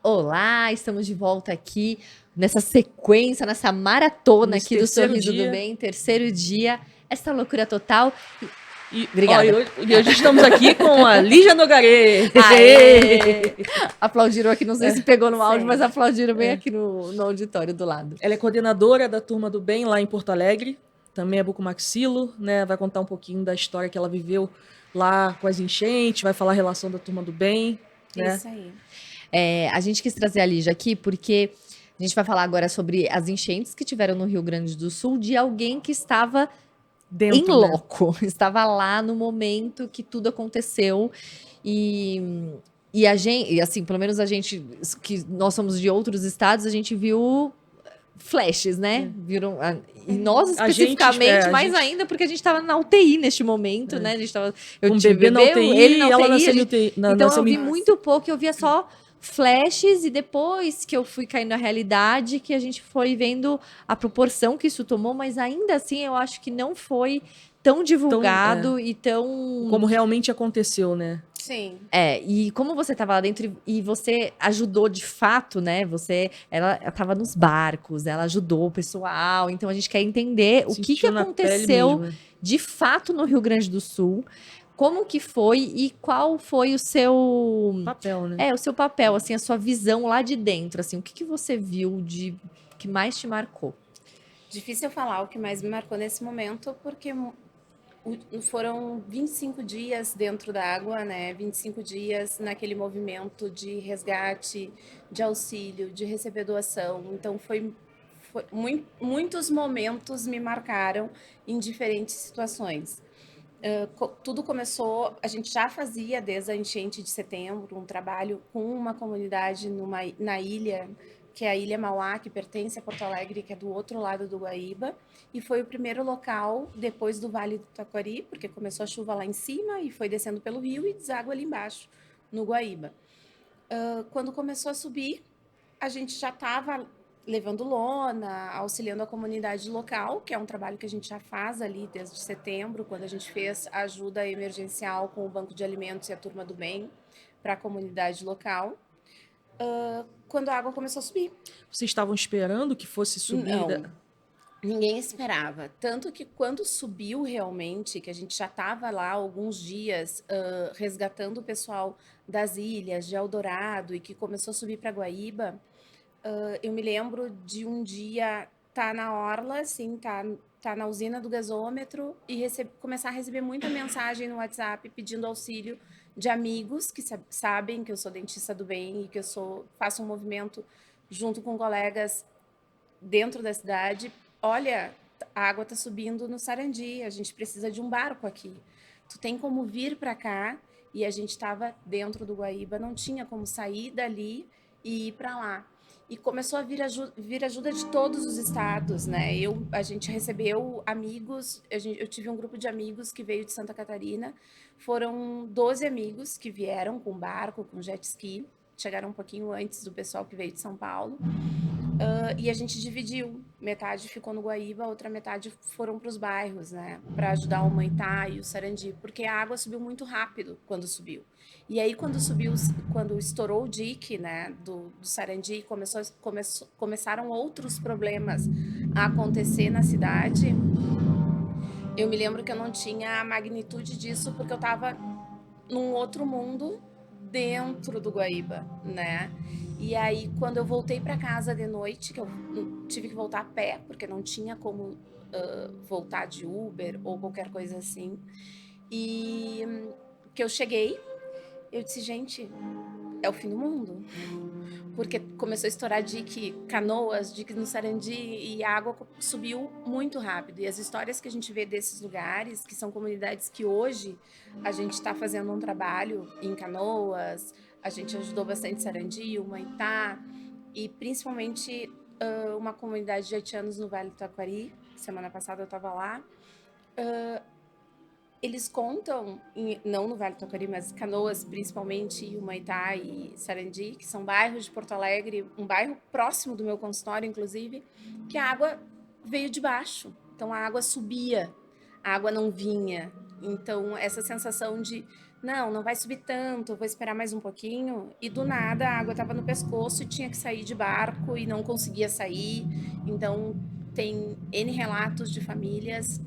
Olá, estamos de volta aqui nessa sequência, nessa maratona Nesse aqui do terceiro Sorriso do dia. Bem, terceiro dia, essa loucura total. E, Obrigada. e hoje estamos aqui com a Lígia Nogaré. Aê! Aplaudiram aqui, não sei se pegou no áudio, Sim. mas aplaudiram bem aqui no auditório do lado. Ela é coordenadora da Turma do Bem lá em Porto Alegre. Também é bucomaxilo, né? Vai contar um pouquinho da história que ela viveu lá com as enchentes, vai falar a relação da Turma do Bem, né? Isso aí. A gente quis trazer a Lígia aqui porque a gente vai falar agora sobre as enchentes que tiveram no Rio Grande do Sul de alguém que estava Dentro, em né? loco, estava lá no momento que tudo aconteceu e a gente, e assim, pelo menos a gente, que nós somos de outros estados, a gente viu flashes, né? Viram, e nós A gente, especificamente, a mais gente- ainda, porque a gente estava na UTI neste momento, né? A gente tava, eu Um tive bebê na UTI, ele na ela UTI, nasceu a em gente- UTI, então nasceu eu vi em- muito pouco, eu via só flashes e depois que eu fui caindo na realidade que a gente foi vendo a proporção que isso tomou, mas ainda assim eu acho que não foi tão divulgado e tão como realmente aconteceu, né? Sim. e como você estava lá dentro e você ajudou de fato, né? Ela estava nos barcos, ela ajudou o pessoal. Então a gente quer entender o que Sentiu na pele aconteceu mesmo, né? de fato no Rio Grande do Sul, como que foi e qual foi o seu Papel, né? o seu papel, assim, a sua visão lá de dentro, assim, o que você viu de que mais te marcou? Difícil eu falar o que mais me marcou nesse momento, porque foram 25 dias dentro da água, né? 25 dias naquele movimento de resgate, de auxílio, de receber doação. Então muitos momentos me marcaram em diferentes situações. Tudo começou, a gente já fazia desde a enchente de setembro um trabalho com uma comunidade na ilha, que é a Ilha Mauá, que pertence a Porto Alegre, que é do outro lado do Guaíba, e foi o primeiro local depois do Vale do Taquari, porque começou a chuva lá em cima e foi descendo pelo rio e deságua ali embaixo, no Guaíba. Quando começou a subir, a gente já estava levando lona, auxiliando a comunidade local, que é um trabalho que a gente já faz ali desde setembro, quando a gente fez a ajuda emergencial com o Banco de Alimentos e a Turma do Bem para a comunidade local. Quando a água começou a subir. Vocês estavam esperando que fosse subir? Não, ninguém esperava. Tanto que quando subiu realmente, que a gente já estava lá alguns dias resgatando o pessoal das ilhas, de Eldorado, e que começou a subir para Guaíba, eu me lembro de um dia tá na orla, assim, tá na usina do gasômetro e começar a receber muita mensagem no WhatsApp pedindo auxílio de amigos que sabem que eu sou dentista do bem e que faço um movimento junto com colegas dentro da cidade. Olha, a água tá subindo no Sarandi, a gente precisa de um barco aqui. Tu tem como vir para cá? E a gente estava dentro do Guaíba, não tinha como sair dali e ir para lá. E começou a vir ajuda de todos os estados, né? A gente recebeu amigos, eu tive um grupo de amigos que veio de Santa Catarina, foram 12 amigos que vieram com barco, com jet ski, chegaram um pouquinho antes do pessoal que veio de São Paulo. E a gente dividiu, metade ficou no Guaíba, a outra metade foram para os bairros, né, para ajudar o Humaitá e o Sarandi, porque a água subiu muito rápido quando subiu. E aí quando estourou o dique, né, do Sarandi, começaram outros problemas a acontecer na cidade. Eu me lembro que eu não tinha a magnitude disso porque eu estava num outro mundo dentro do Guaíba, né? E aí, quando eu voltei para casa de noite, que eu tive que voltar a pé, porque não tinha como voltar de Uber ou qualquer coisa assim, e que eu cheguei, eu disse, gente, é o fim do mundo. Porque começou a estourar dique, canoas, dique no Sarandi, e a água subiu muito rápido. E as histórias que a gente vê desses lugares, que são comunidades que hoje a gente está fazendo um trabalho em Canoas, a gente ajudou bastante Sarandi, Humaitá, e principalmente uma comunidade de haitianos no Vale do Taquari. Semana passada eu estava lá. Eles contam, não no Vale do Taquari, mas Canoas, principalmente, Humaitá e Sarandi, que são bairros de Porto Alegre, um bairro próximo do meu consultório, inclusive, que a água veio de baixo. Então, a água subia, a água não vinha. Então, essa sensação de não vai subir tanto, vou esperar mais um pouquinho. E do nada a água estava no pescoço e tinha que sair de barco e não conseguia sair. Então tem N relatos de famílias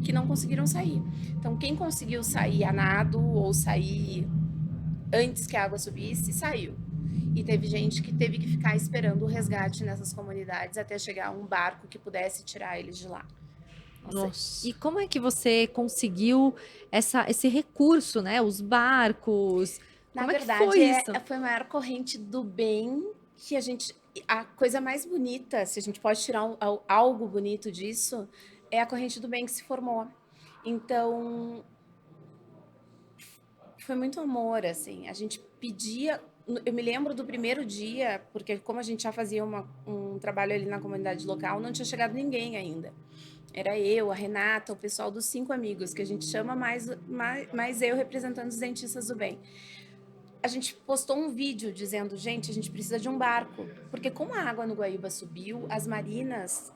que não conseguiram sair. Então quem conseguiu sair a nado ou sair antes que a água subisse, saiu. E teve gente que teve que ficar esperando o resgate nessas comunidades até chegar um barco que pudesse tirar eles de lá. Nossa. E como é que você conseguiu esse recurso, né? Os barcos. Na Como é que verdade, foi isso? foi a maior corrente do bem que a gente. A coisa mais bonita, se a gente pode tirar algo bonito disso, é a corrente do bem que se formou. Então, foi muito amor, assim. A gente pedia. Eu me lembro do primeiro dia, porque como a gente já fazia um trabalho ali na comunidade local, não tinha chegado ninguém ainda. Era eu, a Renata, o pessoal dos 5 amigos, que a gente chama mais eu representando os dentistas do bem. A gente postou um vídeo dizendo, gente, a gente precisa de um barco, porque como a água no Guaíba subiu, as marinas,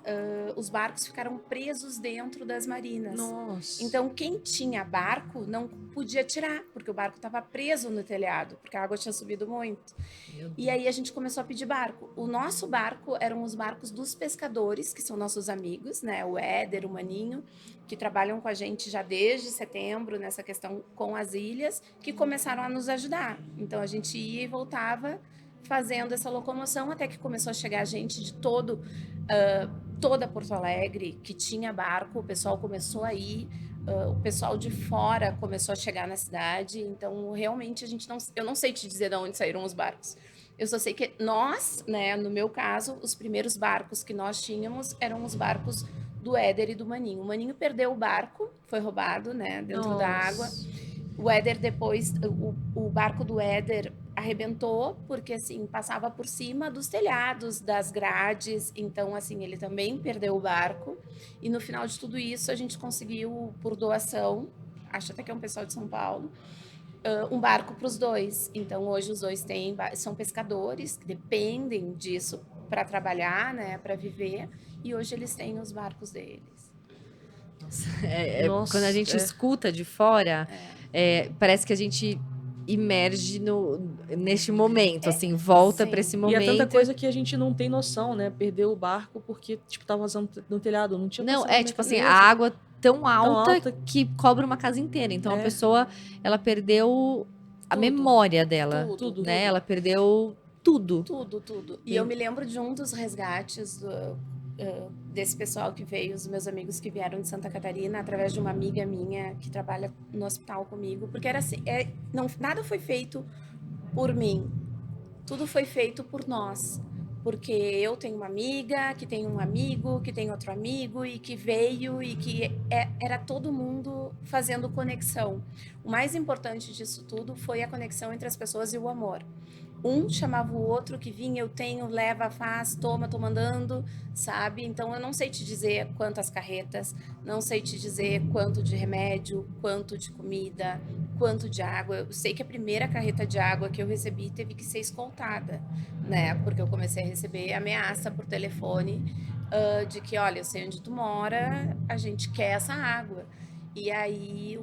os barcos ficaram presos dentro das marinas. Nossa. Então, quem tinha barco não podia tirar, porque o barco estava preso no telhado, porque a água tinha subido muito. E aí a gente começou a pedir barco. O nosso barco eram os barcos dos pescadores, que são nossos amigos, né? O Éder, o Maninho, que trabalham com a gente já desde setembro nessa questão com as ilhas, que começaram a nos ajudar. Então a gente ia e voltava fazendo essa locomoção até que começou a chegar gente de toda Porto Alegre que tinha barco, o pessoal começou a ir, o pessoal de fora começou a chegar na cidade, então realmente eu não sei te dizer de onde saíram os barcos. Eu só sei que nós, né, no meu caso, os primeiros barcos que nós tínhamos eram os barcos do Éder e do Maninho. O Maninho perdeu o barco, foi roubado, né, dentro da água. O Éder depois, o barco do Éder arrebentou, porque assim, passava por cima dos telhados, das grades, então assim, ele também perdeu o barco. E no final de tudo isso, a gente conseguiu, por doação, acho até que é um pessoal de São Paulo, um barco para os dois. Então hoje os dois são pescadores que dependem disso para trabalhar, né, para viver, e hoje eles têm os barcos deles. Nossa, Nossa, quando a gente escuta de fora, parece que a gente imerge neste momento, assim, volta para Sim. esse E é tanta momento. coisa que a gente não tem noção, né? Perdeu o barco porque, tipo, tava vazando no telhado. Não tinha Não, passado na tipo assim, a minha cabeça. água tão alta alta. que cobre uma casa inteira. Então a É. pessoa, ela perdeu a Tudo. memória dela, Tudo. né? Ela perdeu tudo. Tudo. E eu me lembro de um dos resgates desse pessoal que veio, os meus amigos que vieram de Santa Catarina, através de uma amiga minha que trabalha no hospital comigo, porque era assim, nada foi feito por mim, tudo foi feito por nós. Porque eu tenho uma amiga, que tem um amigo, que tem outro amigo, e que veio, e que era todo mundo fazendo conexão. O mais importante disso tudo foi a conexão entre as pessoas e o amor. Um chamava o outro que vinha, eu tenho, leva, faz, toma, tô mandando, sabe? Então eu não sei te dizer quantas carretas, não sei te dizer quanto de remédio, quanto de comida, quanto de água. Eu sei que a primeira carreta de água que eu recebi teve que ser escoltada, né? Porque eu comecei a receber ameaça por telefone de que, olha, eu sei onde tu mora, a gente quer essa água. E aí,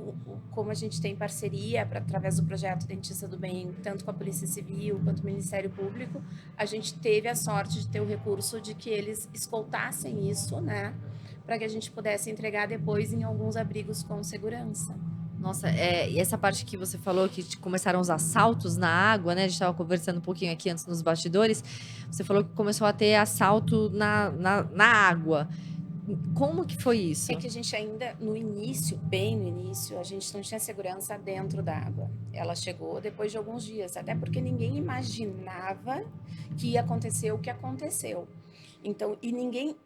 como a gente tem parceria através do projeto Dentista do Bem, tanto com a Polícia Civil quanto o Ministério Público, a gente teve a sorte de ter o recurso de que eles escoltassem isso, né? Para que a gente pudesse entregar depois em alguns abrigos com segurança. Nossa, e essa parte que você falou que começaram os assaltos na água, né? A gente estava conversando um pouquinho aqui antes nos bastidores. Você falou que começou a ter assalto na água. Como que foi isso? É que a gente ainda, no início, bem no início, a gente não tinha segurança dentro da água. Ela chegou depois de alguns dias, até porque ninguém imaginava que ia acontecer o que aconteceu. Então, e ninguém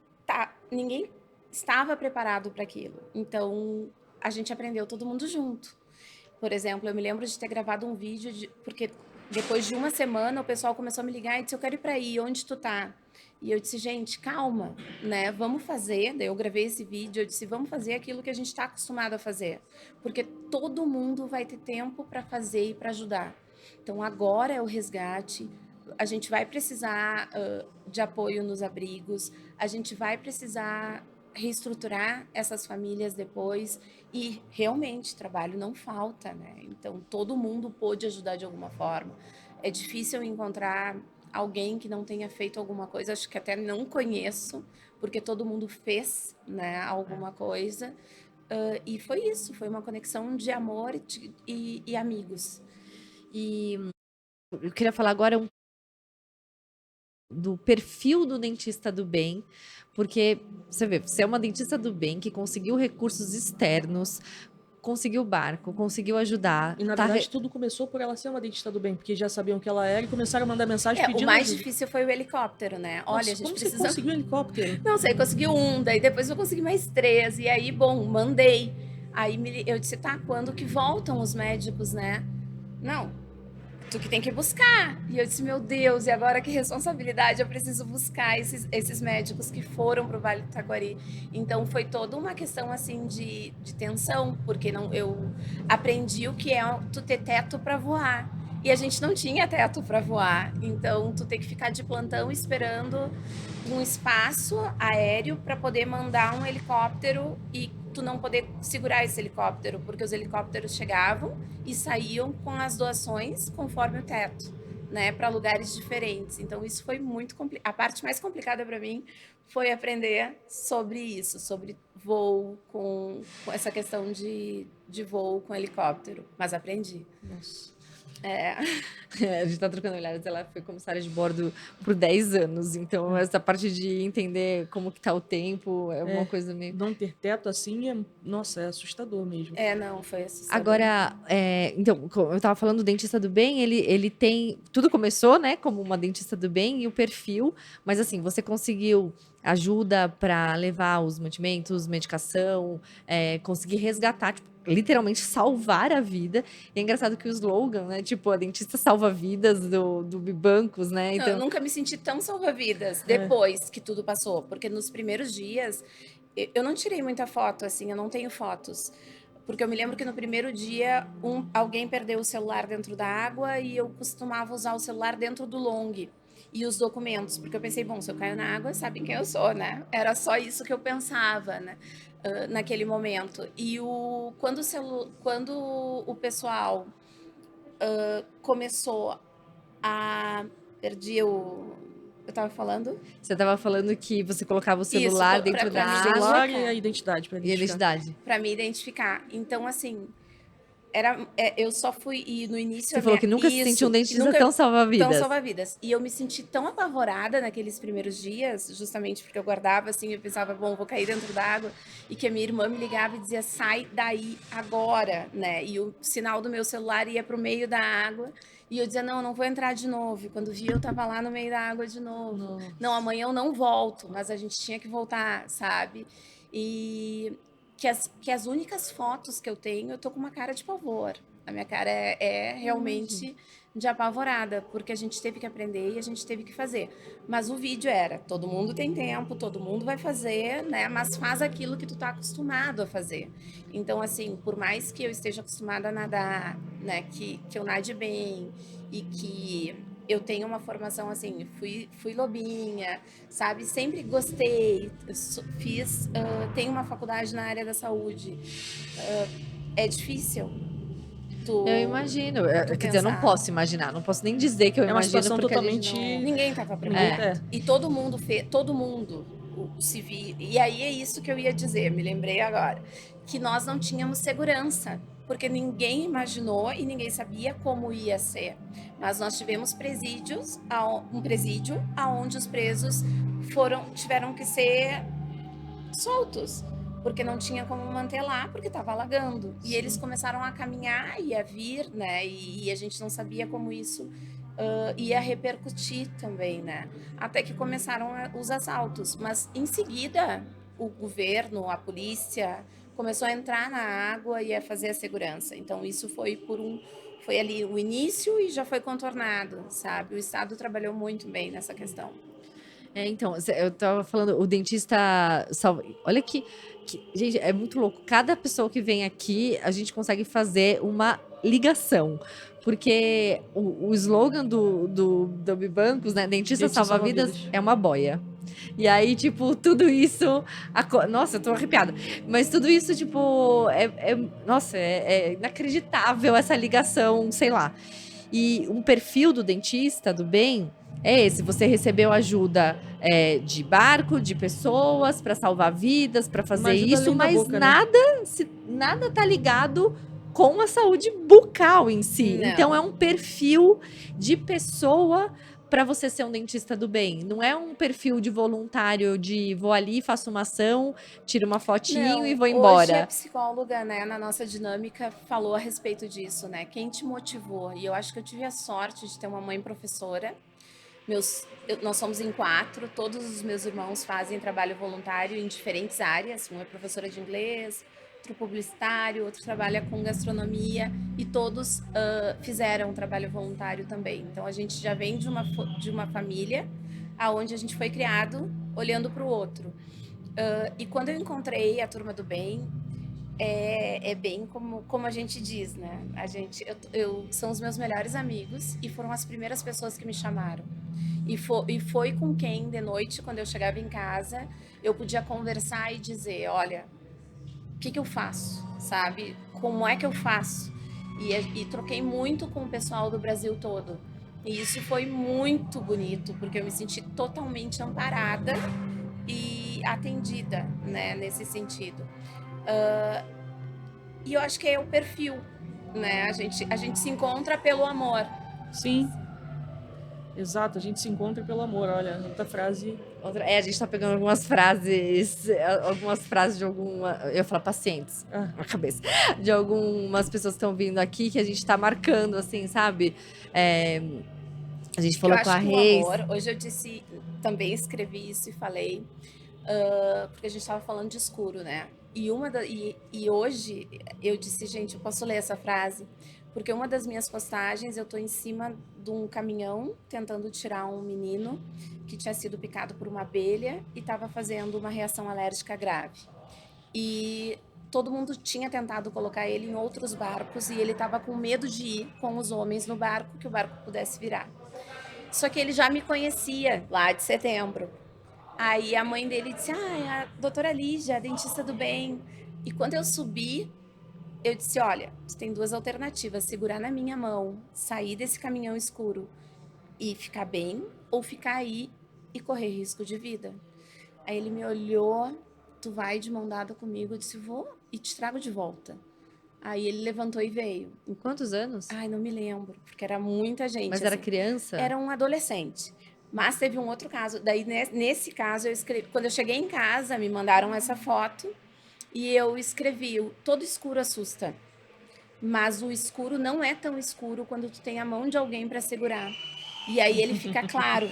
estava preparado para aquilo. Então, a gente aprendeu todo mundo junto. Por exemplo, eu me lembro de ter gravado um vídeo, porque depois de uma semana o pessoal começou a me ligar e disse, eu quero ir para aí, onde tu tá? E eu disse, gente, calma, né? Vamos fazer. Daí eu gravei esse vídeo, eu disse, vamos fazer aquilo que a gente está acostumado a fazer. Porque todo mundo vai ter tempo para fazer e para ajudar. Então agora é o resgate. A gente vai precisar de apoio nos abrigos, a gente vai precisar reestruturar essas famílias depois e realmente trabalho não falta, né? Então todo mundo pôde ajudar de alguma forma. É difícil encontrar alguém que não tenha feito alguma coisa, acho que até não conheço, porque todo mundo fez, né, alguma coisa. E foi isso, foi uma conexão de amor e amigos. E eu queria falar agora do perfil do dentista do bem, porque você vê, você é uma dentista do bem que conseguiu recursos externos, conseguiu barco, conseguiu ajudar, E, na tá verdade, tudo começou por ela ser uma dentista do bem, porque já sabiam que ela era e começaram a mandar mensagem O pedindo mais ajuda. difícil foi o helicóptero, né? Olha, Nossa, a gente como você precisa. conseguiu um helicóptero? Não sei, consegui um, daí depois eu consegui mais 3. E aí, bom, mandei. Aí eu disse, tá, quando que voltam os médicos, né? Não, tu que tem que buscar. E eu disse, meu Deus, e agora que responsabilidade, eu preciso buscar esses médicos que foram pro Vale do Taquari. Então foi toda uma questão assim de tensão, porque não, eu aprendi o que é tu ter teto para voar. E a gente não tinha teto para voar. Então tu tem que ficar de plantão esperando um espaço aéreo para poder mandar um helicóptero e tu não poder segurar esse helicóptero, porque os helicópteros chegavam e saíam com as doações conforme o teto, né, para lugares diferentes. Então isso foi muito complicado. A parte mais complicada para mim foi aprender sobre isso, sobre voo com essa questão de voo com helicóptero, mas aprendi. Nossa. A gente tá trocando olhares, ela foi comissária de bordo por 10 anos, então essa parte de entender como que tá o tempo é uma coisa meio... Não ter teto assim nossa, é assustador mesmo. Não, foi assustador. Agora, então, eu tava falando do dentista do bem, ele tem... Tudo começou, né, como uma dentista do bem e o perfil, mas assim, você conseguiu ajuda para levar os mantimentos, medicação, conseguir resgatar, tipo, literalmente salvar a vida. E é engraçado que o slogan, né, tipo, a dentista salva vidas do Bibancos, né, Eu então... nunca me senti tão salva-vidas depois que tudo passou, porque nos primeiros dias eu não tirei muita foto, assim, eu não tenho fotos. Porque eu me lembro que no primeiro dia alguém perdeu o celular dentro da água e eu costumava usar o celular dentro do long e os documentos, porque eu pensei, bom, se eu caio na água, sabem quem eu sou, né? Era só isso que eu pensava, né? Naquele momento. E quando o pessoal começou a... Perdi o... Eu tava falando? Você tava falando que você colocava o Isso, celular dentro da pra me O água celular identificar. e a identidade para e a identidade. Pra me identificar. Então, assim, eu só fui... E no início... Você falou que nunca se sentiu um que dentista nunca tão tão salva-vidas. salva-vidas. E eu me senti tão apavorada naqueles primeiros dias, justamente porque eu guardava assim, eu pensava, bom, vou cair dentro da água, e que a minha irmã me ligava e dizia, sai daí agora, né? E o sinal do meu celular ia pro meio da água, e eu dizia, não, não vou entrar de novo. E quando vi, eu tava lá no meio da água de novo. Nossa. Não, amanhã eu não volto, mas a gente tinha que voltar, sabe? E que as únicas fotos que eu tenho, eu tô com uma cara de pavor. A minha cara é realmente de apavorada, porque a gente teve que aprender e a gente teve que fazer. Mas o vídeo era, todo mundo tem tempo, todo mundo vai fazer, né? Mas faz aquilo que tu tá acostumado a fazer. Então, assim, por mais que eu esteja acostumada a nadar, né? Que eu nade bem e que eu tenho uma formação assim, fui lobinha, sabe? Sempre gostei, tenho uma faculdade na área da saúde. É difícil. Eu imagino. tu Quer dizer, eu não pensar. posso imaginar, não posso nem dizer que eu É uma imagino, situação porque a gente totalmente... não... Ninguém estava preparado. É. E todo mundo fez, todo mundo se viu. E aí é isso que eu ia dizer, me lembrei agora, que nós não tínhamos segurança, porque ninguém imaginou e ninguém sabia como ia ser. Mas nós tivemos um presídio aonde os presos tiveram que ser soltos, porque não tinha como manter lá, porque estava alagando. E eles começaram a caminhar e a vir, né? E a gente não sabia como isso ia repercutir também, né? Até que começaram os assaltos. Mas em seguida, o governo, a polícia, começou a entrar na água e a fazer a segurança. Então isso foi ali o início e já foi contornado, sabe? O Estado trabalhou muito bem nessa questão. Então, eu tava falando, o dentista salva... Olha gente, é muito louco. Cada pessoa que vem aqui, a gente consegue fazer uma ligação. Porque o slogan do Bibancos, né? Dentista Dentista salva vidas salva-vidas. é uma boia. E aí, tipo, tudo isso... Nossa, eu tô arrepiada. Mas tudo isso, tipo, nossa, é inacreditável essa ligação, sei lá. E um perfil do dentista, do bem, é esse. Você recebeu ajuda de barco, de pessoas, para salvar vidas, para Uma fazer ajuda isso, além da mas boca, né? nada tá ligado com a saúde bucal em si. Então, é Não. um perfil de pessoa para você ser um dentista do bem. Não é um perfil de voluntário de vou ali, faço uma ação, tiro uma fotinho e Não, vou hoje a embora. psicóloga, né, na nossa dinâmica, falou a respeito disso, né? Quem te motivou? E eu acho que eu tive a sorte de ter uma mãe professora. Nós somos em 4, todos os meus irmãos fazem trabalho voluntário em diferentes áreas. Um é professora de inglês, outro publicitário, outro trabalha com gastronomia e todos fizeram trabalho voluntário também. Então a gente já vem de uma família aonde a gente foi criado olhando para o outro. E quando eu encontrei a Turma do Bem, é bem como a gente diz, né? São os meus melhores amigos e foram as primeiras pessoas que me chamaram. E foi com quem, de noite, quando eu chegava em casa, eu podia conversar e dizer, olha, o que eu faço, sabe? Como é que eu faço? E troquei muito com o pessoal do Brasil todo. E isso foi muito bonito, porque eu me senti totalmente amparada e atendida, né, nesse sentido. E eu acho que é o perfil, né? A gente se encontra pelo amor. Sim, exato. A gente se encontra pelo amor. Olha, outra frase. A gente tá pegando algumas frases de alguma. Eu ia falar pacientes na cabeça. De algumas pessoas que estão vindo aqui que a gente tá marcando, assim, sabe? A gente Eu falou com a acho que o Reis. amor, hoje eu disse, também escrevi isso e falei, porque a gente estava falando de escuro, né? E hoje eu disse, gente, eu posso ler essa frase, porque uma das minhas postagens eu tô em cima de um caminhão tentando tirar um menino que tinha sido picado por uma abelha e estava fazendo uma reação alérgica grave. E todo mundo tinha tentado colocar ele em outros barcos e ele estava com medo de ir com os homens no barco, que o barco pudesse virar. Só que ele já me conhecia lá de setembro. Aí a mãe dele disse: Ah, é a doutora Lígia, a dentista do bem. E quando eu subi, eu disse: Olha, você tem 2 alternativas: segurar na minha mão, sair desse caminhão escuro e ficar bem, ou ficar aí e correr risco de vida. Aí ele me olhou: Tu vai de mão dada comigo? Eu disse: Vou e te trago de volta. Aí ele levantou e veio. Quantos anos? Ai, não me lembro, porque era muita gente. Mas era assim. criança? Era um adolescente. Mas teve um outro caso. Daí, nesse caso, eu escrevi. Quando eu cheguei em casa, me mandaram essa foto e eu escrevi: Todo escuro assusta. Mas o escuro não é tão escuro quando tu tem a mão de alguém para segurar. E aí ele fica claro.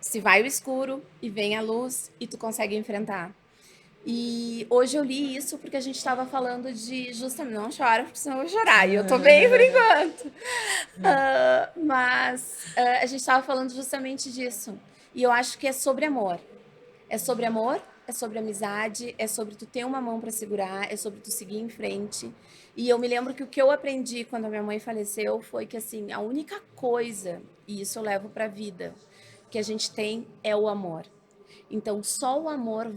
Se vai o escuro e vem a luz e tu consegue enfrentar. E hoje eu li isso porque a gente estava falando de justamente, não chora, porque senão eu vou chorar, e eu tô bem por enquanto. Mas a gente estava falando justamente disso. E eu acho que é sobre amor. É sobre amor, é sobre amizade, é sobre tu ter uma mão para segurar, é sobre tu seguir em frente. E eu me lembro que o que eu aprendi quando a minha mãe faleceu foi que assim, a única coisa, e isso eu levo para a vida, que a gente tem é o amor. Então, só o amor,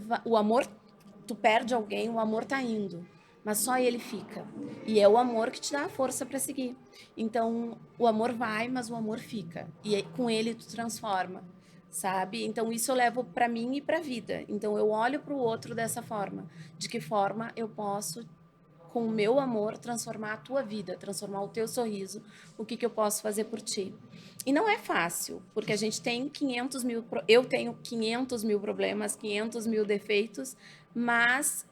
tu perde alguém, o amor tá indo, mas só ele fica. E é o amor que te dá a força para seguir. Então, o amor vai, mas o amor fica. E com ele tu transforma, sabe? Então, isso eu levo para mim e para a vida. Então, eu olho para o outro dessa forma. De que forma eu posso, com o meu amor, transformar a tua vida, transformar o teu sorriso, o que eu posso fazer por ti. E não é fácil, porque a gente tem 500 mil, eu tenho 500 mil problemas, 500 mil defeitos, mas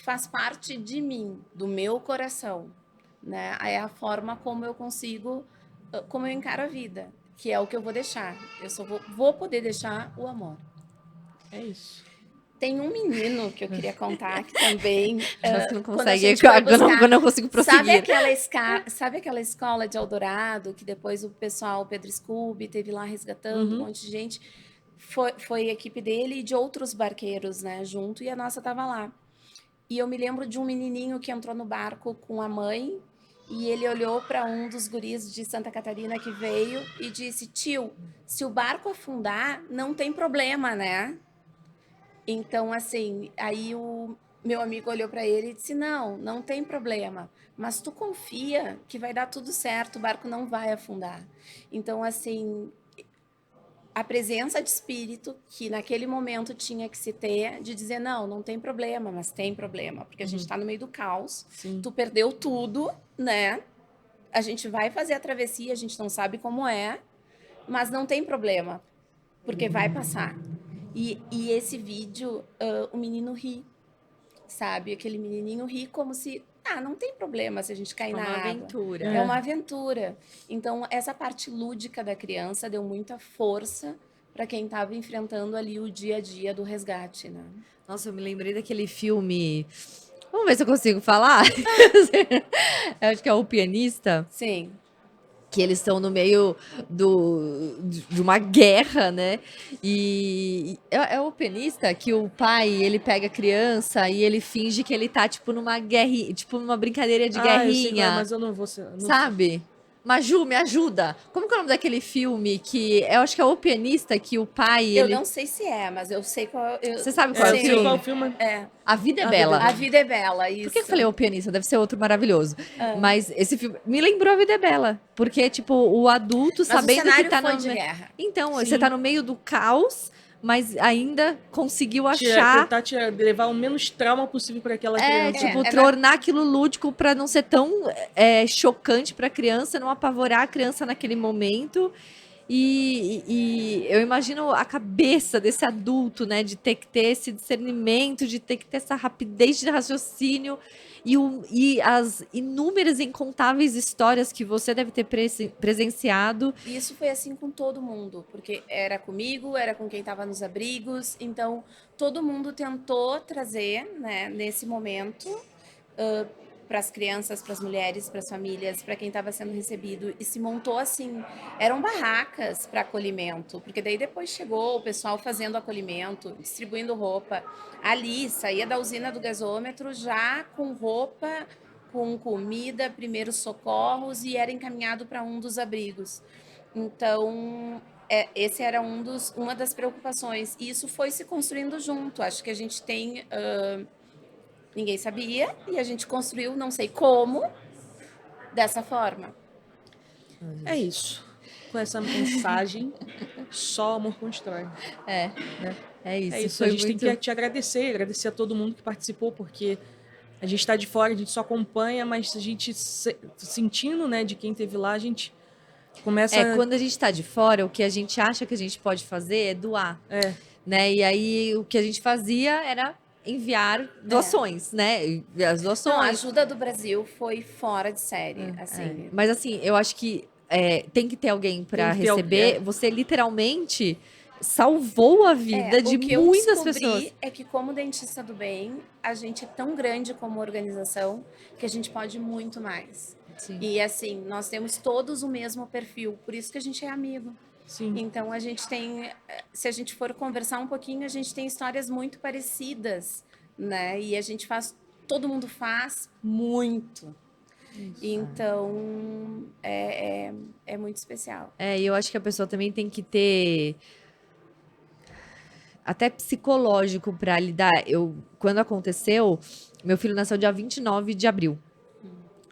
faz parte de mim, do meu coração, né? É a forma como eu consigo, como eu encaro a vida, que é o que eu vou deixar. Eu só vou poder deixar o amor. É isso. Tem um menino que eu queria contar que também. Você não Quando a consegue, gente foi buscar, eu não consigo prosseguir. sabe aquela escola de Eldorado, que depois o pessoal, o Pedro Scooby, teve lá resgatando um monte de gente? Foi a equipe dele e de outros barqueiros, né, junto, e a nossa tava lá. E eu me lembro de um menininho que entrou no barco com a mãe e ele olhou para um dos guris de Santa Catarina que veio e disse: tio, se o barco afundar, não tem problema, né? Então, assim, aí o meu amigo olhou para ele e disse: não, não tem problema, mas tu confia que vai dar tudo certo, o barco não vai afundar. Então, assim, a presença de espírito que naquele momento tinha que se ter, de dizer: não, não tem problema, mas tem problema, porque a gente está no meio do caos, Sim. tu perdeu tudo, né? A gente vai fazer a travessia, a gente não sabe como é, mas não tem problema, porque vai passar. E esse vídeo, o menino ri, sabe? Aquele menininho ri como se, não tem problema se a gente cair É na uma água. aventura. É uma aventura. Então, essa parte lúdica da criança deu muita força para quem estava enfrentando ali o dia a dia do resgate, né? Nossa, eu me lembrei daquele filme. Vamos ver se eu consigo falar. Eu acho que é O Pianista, Sim. que eles estão no meio de uma guerra, né? E é o pianista que o pai, ele pega a criança e ele finge que ele tá, tipo, numa guerra, tipo, numa brincadeira de Eu sei qual é, guerrinha, mas eu não vou ser. Não sabe? Maju, me ajuda. Como que é o nome daquele filme que eu acho que é O Pianista, que o pai, Eu ele... não sei se é, mas eu sei qual. Você sabe qual é o eu sei qual é o filme? filme. É. A Vida é A Vida é Bela. Bela. A Vida é Bela, Por que eu isso. falei O Pianista? Deve ser outro maravilhoso. Ah. Mas esse filme me lembrou A Vida é Bela. Porque, tipo, o adulto Mas sabendo o cenário que tá foi no... de guerra. Então, Sim. você tá no meio do caos, mas ainda conseguiu Tentar levar o menos trauma possível para aquela criança. tipo, É, tornar aquilo lúdico pra não ser tão chocante pra criança, não apavorar a criança naquele momento. E eu imagino a cabeça desse adulto, né, de ter que ter esse discernimento, de ter que ter essa rapidez de raciocínio e as inúmeras e incontáveis histórias que você deve ter presenciado. E isso foi assim com todo mundo, porque era comigo, era com quem estava nos abrigos, então todo mundo tentou trazer, né, nesse momento, para as crianças, para as mulheres, para as famílias, para quem estava sendo recebido, e se montou assim, eram barracas para acolhimento, porque daí depois chegou o pessoal fazendo acolhimento, distribuindo roupa. Ali saía da usina do gasômetro já com roupa, com comida, primeiros socorros, e era encaminhado para um dos abrigos. Então, esse era uma das preocupações. E isso foi se construindo junto. Acho que a gente tem. Ninguém sabia, e a gente construiu, não sei como, dessa forma. É isso. Com essa mensagem, só amor constrói. É isso. É isso. Foi A gente muito... tem que te agradecer a todo mundo que participou, porque a gente está de fora, a gente só acompanha, mas a gente sentindo, né, de quem esteve lá, a gente começa. Quando a gente tá de fora, o que a gente acha que a gente pode fazer é doar. Né? E aí o que a gente fazia era enviar doações, né? E as Não, a doações. ajuda do Brasil foi fora de série, assim. Mas assim, eu acho que tem que ter alguém para Tem que ter receber. alguém. Você literalmente salvou a vida de O que muitas eu descobri pessoas. é que, como dentista do bem, a gente é tão grande como organização que a gente pode muito mais. Sim. E assim, nós temos todos o mesmo perfil, por isso que a gente é amigo. Sim. Então a gente tem, se a gente for conversar um pouquinho, a gente tem histórias muito parecidas, né? E a gente faz, todo mundo faz muito. Então é muito especial. E eu acho que a pessoa também tem que ter até psicológico para lidar. Quando aconteceu, meu filho nasceu dia 29 de abril.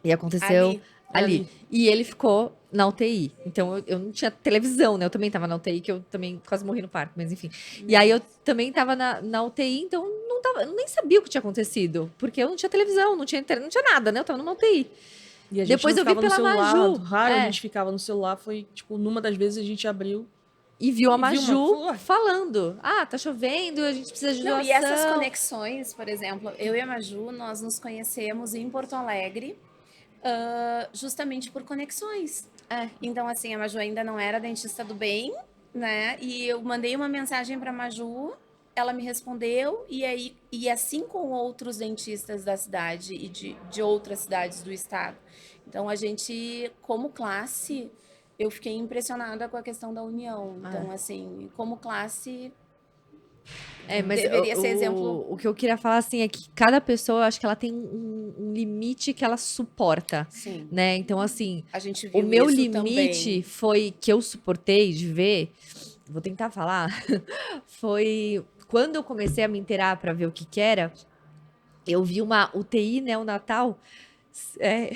E aconteceu ali. E ele ficou na UTI. Então eu não tinha televisão, né? Eu também tava na UTI, que eu também quase morri no parto, mas enfim. E aí eu também tava na UTI, então eu nem sabia o que tinha acontecido. Porque eu não tinha televisão, não tinha nada, né? Eu tava numa UTI. E a gente Depois não eu vi ficava pela no celular, Maju. raro a gente ficava no celular, foi tipo, numa das vezes a gente abriu. E viu a E viu Maju falando. Tá chovendo, a gente precisa de doação. E essas conexões, por exemplo, eu e a Maju, nós nos conhecemos em Porto Alegre, justamente por conexões. Então, assim, a Maju ainda não era dentista do bem, né? E eu mandei uma mensagem para a Maju, ela me respondeu, e assim com outros dentistas da cidade e de outras cidades do estado. Então, a gente, como classe, eu fiquei impressionada com a questão da união. Então, assim, como classe, Mas Deveria ser exemplo. o que eu queria falar, assim, é que cada pessoa, eu acho que ela tem um limite que ela suporta, Sim, né? Então, assim, a gente o viu meu isso limite também. foi que eu suportei de ver, vou tentar falar, foi quando eu comecei a me inteirar para ver o que que era, eu vi uma UTI neonatal, é,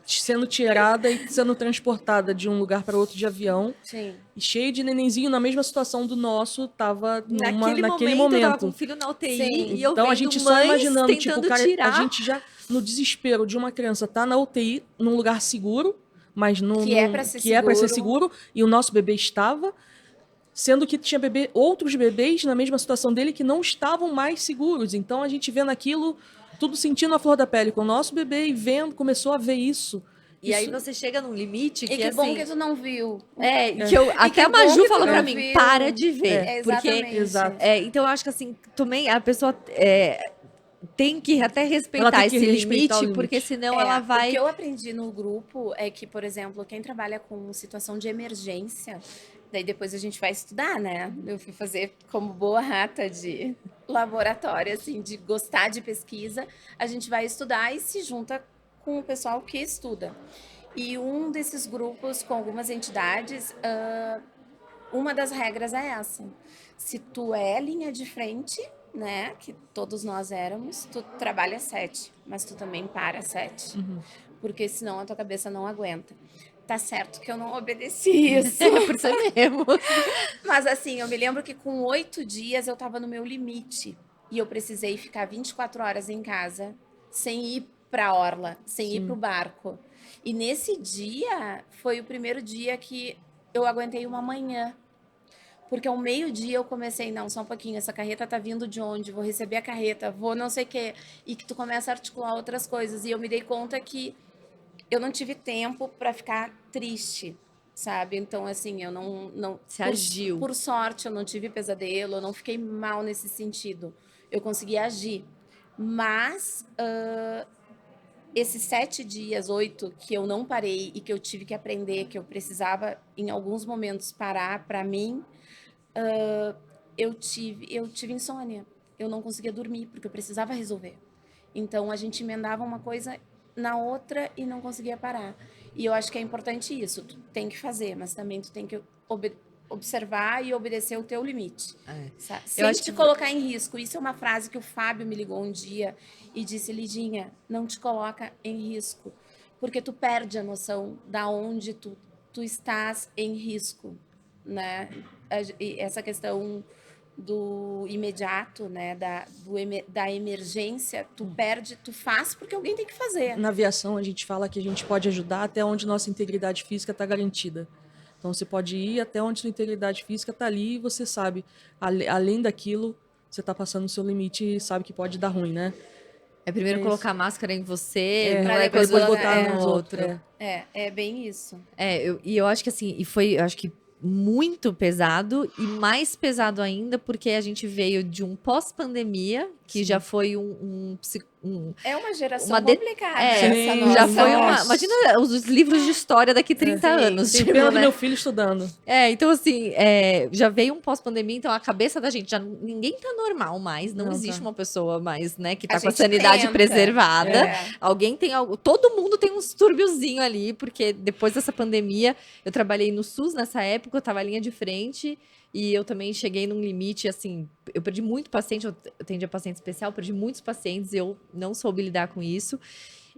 Sendo tirada e sendo transportada de um lugar para outro de avião. Sim. E cheio de nenenzinho na mesma situação do nosso, tava naquele eu tava com um momento. filho na UTI Sim. e eu Então a vendo gente só mães imaginando, tipo, tentando cara, a tirar. gente já no desespero de uma criança tá na UTI, num lugar seguro, mas Que é pra ser que é para ser seguro. seguro, e o nosso bebê estava, sendo que tinha outros bebês na mesma situação dele que não estavam mais seguros. Então a gente vendo aquilo, tudo sentindo a flor da pele com o nosso bebê e vendo, começou a ver isso. E aí você chega num limite E que que bom assim. que tu não viu. E que eu, até que a bom Maju que tu falou não pra mim, viu. para de ver. É, Porque, exatamente. Exato. então eu acho que assim, também a pessoa tem que até Ela respeitar tem que esse respeitar o limite, porque limite. senão ela O que vai. eu aprendi no grupo é que, por exemplo, quem trabalha com situação de emergência, daí depois a gente vai estudar, né? Eu fui fazer como boa rata de laboratório, assim, de gostar de pesquisa, a gente vai estudar e se junta com o pessoal que estuda. E um desses grupos com algumas entidades, uma das regras é essa. Se tu é linha de frente, né, que todos nós éramos, tu trabalha 7, mas tu também para 7. Porque senão a tua cabeça não aguenta. Tá certo que eu não obedeci isso. Por isso mesmo. Mas assim, eu me lembro que com 8 dias eu tava no meu limite. E eu precisei ficar 24 horas em casa, sem ir pra orla, sem ir pro barco. E nesse dia, foi o primeiro dia que eu aguentei uma manhã. Porque ao meio-dia eu comecei, não, só um pouquinho, essa carreta tá vindo de onde? Vou receber a carreta, vou não sei o quê. E que tu começa a articular outras coisas. E eu me dei conta que eu não tive tempo para ficar triste, sabe? Então, assim, eu não Se agiu. por sorte, eu não tive pesadelo, eu não fiquei mal nesse sentido. Eu consegui agir. Mas esses 7 dias, 8, que eu não parei e que eu tive que aprender, que eu precisava, em alguns momentos, parar para mim, eu tive insônia. Eu não conseguia dormir, porque eu precisava resolver. Então, a gente emendava uma coisa na outra e não conseguia parar. E eu acho que é importante isso. Tu tem que fazer, mas também tu tem que observar e obedecer o teu limite. Sem acho te que- colocar em risco. Isso é uma frase que o Fábio me ligou um dia e disse, Lidinha, não te coloca em risco. Porque tu perde a noção da onde tu estás em risco, né? E essa questão do imediato, né, da emergência, tu perde, tu faz porque alguém tem que fazer. Na aviação, a gente fala que a gente pode ajudar até onde nossa integridade física está garantida. Então, você pode ir até onde sua integridade física está ali e você sabe, além daquilo, você está passando o seu limite e sabe que pode dar ruim, né? É primeiro É colocar a máscara em você, não Pra é depois coisa botar no nos outro. outros. É bem isso. E eu acho que assim, eu acho que muito pesado e mais pesado ainda porque a gente veio de um pós-pandemia, que já foi É uma geração uma de- complicada é, essa Sim, nossa. já foi uma. nossa. Imagina os livros de história daqui 30 Sim. anos. Tem tipo, pena do né? meu filho estudando. Então assim, já veio um pós-pandemia, então a cabeça da gente, já ninguém tá normal mais, não existe uma pessoa mais, né, que tá com a gente sanidade tenta. preservada. É. Alguém tem algo, todo mundo tem um distúrbiozinho ali, porque depois dessa pandemia, eu trabalhei no SUS nessa época, eu tava linha de frente, e eu também cheguei num limite, assim, eu perdi muito paciente, eu atendia paciente especial, perdi muitos pacientes, eu não soube lidar com isso.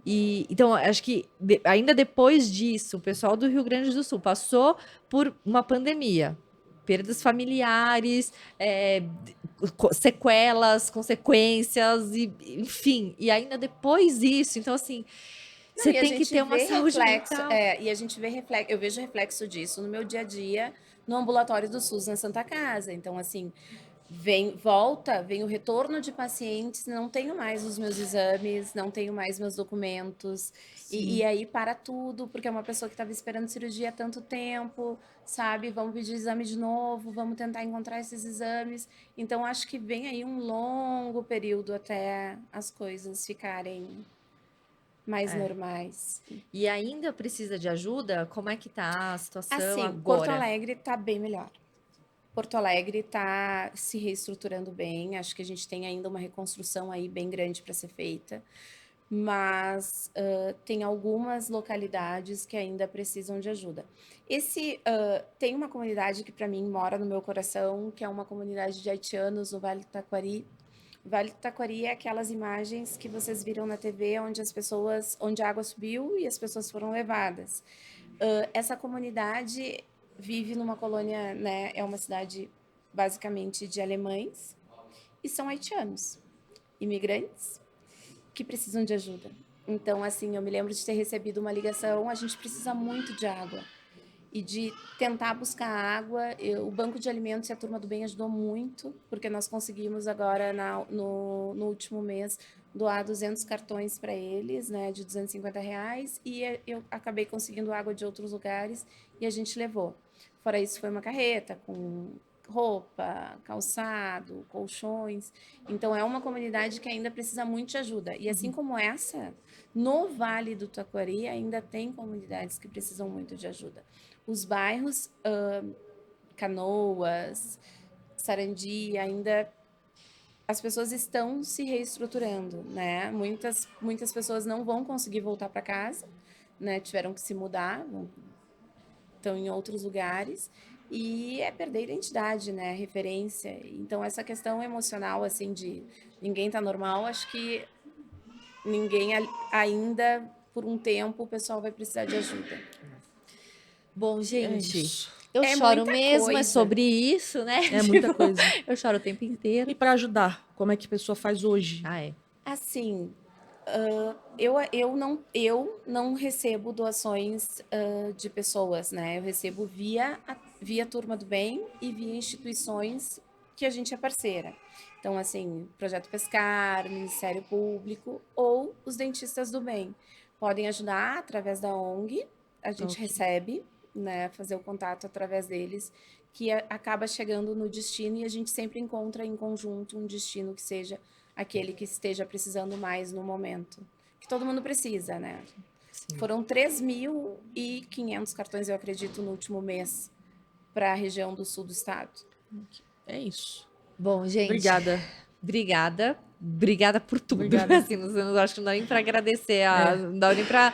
E então, acho que ainda depois disso, o pessoal do Rio Grande do Sul passou por uma pandemia, perdas familiares, sequelas, consequências, enfim. E ainda depois disso, então assim, Não, você e a tem que gente ter uma vê saúde reflexo, mental. e a gente vê reflexo, eu vejo reflexo disso no meu dia a dia, no ambulatório do SUS na Santa Casa. Então, assim, vem o retorno de pacientes, não tenho mais os meus exames, não tenho mais meus documentos, e aí para tudo, porque é uma pessoa que estava esperando cirurgia há tanto tempo, sabe? Vamos pedir exame de novo, vamos tentar encontrar esses exames. Então, acho que vem aí um longo período até as coisas ficarem mais normais. E ainda precisa de ajuda? Como é que tá a situação Assim, agora? Porto Alegre tá bem melhor. Porto Alegre está se reestruturando bem. Acho que a gente tem ainda uma reconstrução aí bem grande para ser feita. Mas tem algumas localidades que ainda precisam de ajuda. Tem uma comunidade que para mim mora no meu coração, que é uma comunidade de haitianos no Vale do Taquari. O Vale do Taquari é aquelas imagens que vocês viram na TV onde a água subiu e as pessoas foram levadas. Essa comunidade vive numa colônia, né? É uma cidade basicamente de alemães e são haitianos, imigrantes que precisam de ajuda. Então, assim, eu me lembro de ter recebido uma ligação, a gente precisa muito de água. E de tentar buscar água. O Banco de Alimentos e a Turma do Bem ajudou muito, porque nós conseguimos agora, no último mês, doar 200 cartões para eles, né, de R$ 250, e eu acabei conseguindo água de outros lugares, e a gente levou. Fora isso, foi uma carreta com roupa, calçado, colchões. Então, é uma comunidade que ainda precisa muito de ajuda. E assim como essa, no Vale do Taquari ainda tem comunidades que precisam muito de ajuda. Os bairros Canoas, Sarandi, ainda as pessoas estão se reestruturando, né? Muitas pessoas não vão conseguir voltar para casa, né? Tiveram que se mudar, estão em outros lugares. E é perder a identidade, né? Referência. Então, essa questão emocional, assim, de ninguém tá normal, acho que ninguém ainda, por um tempo, o pessoal vai precisar de ajuda. Bom, É gente, isso. eu É choro muita mesmo, é coisa. sobre isso, né? É muita coisa. Eu choro o tempo inteiro. E para ajudar, como é que a pessoa faz hoje? Ah, é. Assim, eu não recebo doações de pessoas, né? Eu recebo via Turma do Bem e via instituições que a gente é parceira. Então, assim, Projeto Pescar, Ministério Público ou os dentistas do bem. Podem ajudar através da ONG, a gente Ok. recebe, né? Fazer o contato através deles, que acaba chegando no destino e a gente sempre encontra em conjunto um destino que seja aquele que esteja precisando mais no momento. Que todo mundo precisa, né? Sim. Foram 3.500 cartões, eu acredito, no último mês para a região do sul do estado. É isso. Bom, gente. Obrigada. Obrigada por tudo. Obrigada. Assim, não acho que não dá nem para agradecer, não dá nem para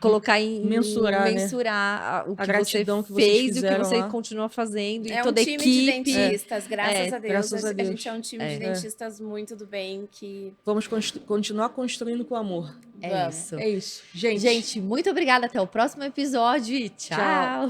colocar Mensurar, né? o A que você gratidão que vocês fez e o que fizeram você lá. continua fazendo, e É um toda a time de equipe. dentistas, graças a Deus. Graças a A Deus. gente é um time de dentistas muito do bem que Vamos continuar construindo com amor. É vamos. isso. É isso. Gente, Gente, muito obrigada. Até o próximo episódio e tchau.